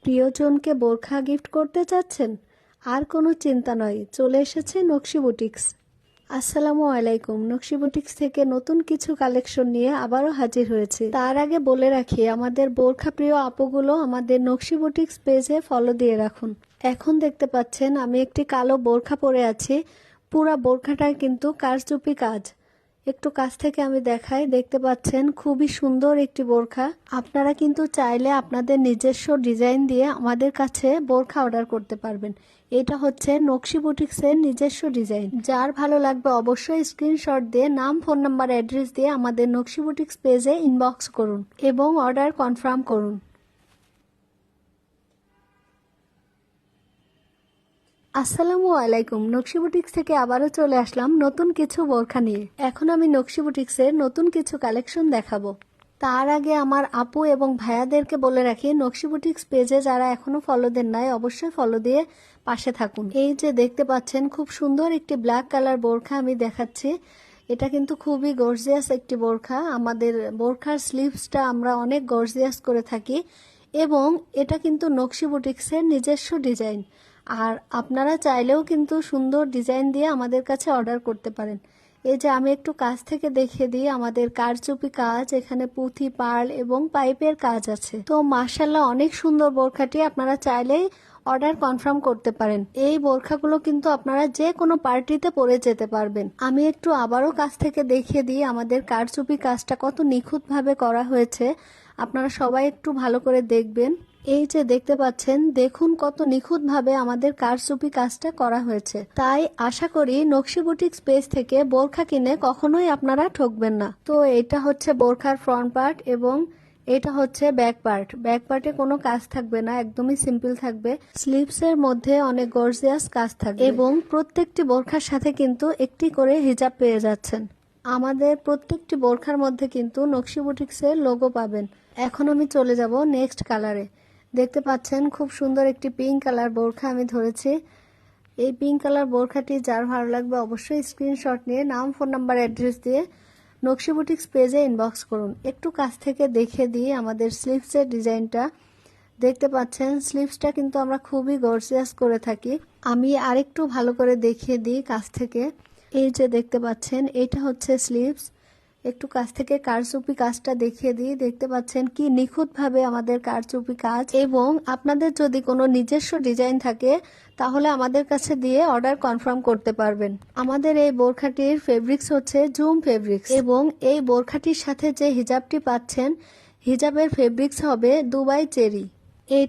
প্রিয়জনকে বোরখা গিফট করতে চাচ্ছেন? আর কোনো চিন্তা নয়, চলে এসেছে নকশি বুটিক্স। আসসালামু আলাইকুম। নকশি বুটিক্স থেকে নতুন কিছু কালেকশন নিয়ে আবারও হাজির হয়েছে। তার আগে বলে রাখি, আমাদের বোরখা প্রিয় আপুগুলো আমাদের নকশি বুটিক্স পেজে ফলো দিয়ে রাখুন। এখন দেখতে পাচ্ছেন আমি একটি কালো বোরখা পরে আছি। পুরা বোরখাটায় কিন্তু কারচুপি কাজ। একটু কাছ থেকে আমি দেখাই, দেখতে পাচ্ছেন খুবই সুন্দর একটি বোরখা। আপনারা কিন্তু চাইলে আপনাদের নিজস্ব ডিজাইন দিয়ে আমাদের কাছে বোরখা অর্ডার করতে পারবেন। এটা হচ্ছে নকশি বুটিক্সের নিজস্ব ডিজাইন। যার ভালো লাগবে অবশ্যই স্ক্রিনশট দিয়ে নাম, ফোন নাম্বার, অ্যাড্রেস দিয়ে আমাদের নকশি বুটিক্স পেজে ইনবক্স করুন এবং অর্ডার কনফার্ম করুন। আসসালামু আলাইকুম। নকশি বুটিক্স থেকে আবারও চলে আসলাম নতুন কিছু বোরখা নিয়ে। এখন আমি নকশি বুটিক্সের নতুন কিছু কালেকশন দেখাবো। তার আগে আমার আপু এবং ভাইয়াদেরকে বলে রাখি, নকশি বুটিক্স পেজে যারা এখনো ফলো দেন নাই অবশ্যই ফলো দিয়ে পাশে থাকুন। এই যে দেখতে পাচ্ছেন খুব সুন্দর একটি ব্ল্যাক কালার বোরখা আমি দেখাচ্ছি। এটা কিন্তু খুবই গর্জিয়াস একটি বোরখা। আমাদের বোরখার স্লিভসটা আমরা অনেক গর্জিয়াস করে থাকি এবং এটা কিন্তু নকশি বুটিক্সের নিজস্ব ডিজাইন। আর আপনারা চাইলেও কিন্তু সুন্দর ডিজাইন দিয়ে আমাদের কাছে অর্ডার করতে পারেন। এই যে আমি একটু কাছ থেকে দেখিয়ে দিই, আমাদের কারচুপি কাজ, এখানে পুঁথি, পার্ল এবং পাইপের কাজ আছে। তো মাশাআল্লাহ অনেক সুন্দর বোরখাটি, আপনারা চাইলেই অর্ডার কনফার্ম করতে পারেন। এই বোরখাগুলো কিন্তু আপনারা যে কোনো পার্টিতে পরে যেতে পারবেন। আমি একটু আবারও কাছ থেকে দেখিয়ে দিই আমাদের কারচুপি কাজটা কত নিখুঁতভাবে করা হয়েছে। আপনারা সবাই একটু ভালো করে দেখবেন। এই যে দেখতে পাচ্ছেন, দেখুন কত নিখুঁতভাবে আমাদের কারচুপি কাজটা করা হয়েছে। তাই আশা করি নকশি বুটিক্স পেজ থেকে বোরখা কিনে কখনোই আপনারা ঠকবেন না। তো এটা হচ্ছে বোরখার ফ্রন্ট পার্ট এবং এটা হচ্ছে ব্যাক পার্ট। ব্যাক পার্টে কোনো কাজ থাকবে না, একদমই সিম্পল থাকবে। স্লিভস এর মধ্যে অনেক গর্জিয়াস কাজ থাকবে এবং প্রত্যেকটি বোরখার সাথে কিন্তু একটি করে হিজাব পেয়ে যাচ্ছেন। আমাদের প্রত্যেকটি বোরখার মধ্যে কিন্তু নকশি বুটিক্সের লোগো পাবেন। এখন আমি চলে যাব নেক্সট কালারে। দেখতে পাচ্ছেন খুব সুন্দর একটি পিঙ্ক কালার বোরখা আমি ধরেছি। এই পিঙ্ক কালার বোরখাটি যার ভালো লাগবে অবশ্যই স্ক্রিনশট নিয়ে নাম, ফোন নাম্বার, অ্যাড্রেস দিয়ে নকশি বুটিক্স পেজে ইনবক্স করুন। একটু কাছ থেকে দেখে দিই আমাদের স্লিভসের ডিজাইনটা। দেখতে পাচ্ছেন স্লিভসটা কিন্তু আমরা খুবই গর্জিয়াস করে থাকি। আমি আরেকটু ভালো করে দেখিয়ে দিই কাছ থেকে। এই যে দেখতে পাচ্ছেন এটা হচ্ছে স্লিভস। একটু কাছ থেকে কারচুপি কাজটা দেখিয়ে দিই। দেখতে পাচ্ছেন কি নিখুঁতভাবে আমাদের কারচুপি কাজ। এবং আপনাদের যদি কোনো নিজস্ব ডিজাইন থাকে তাহলে আমাদের কাছে দিয়ে অর্ডার কনফার্ম করতে পারবেন। আমাদের এই বোরখাটির ফেব্রিক্স হচ্ছে জুম ফেব্রিক্স এবং এই বোরখাটির সাথে যে হিজাবটি পাচ্ছেন, হিজাবের ফেব্রিক্স হবে দুবাই চেরি।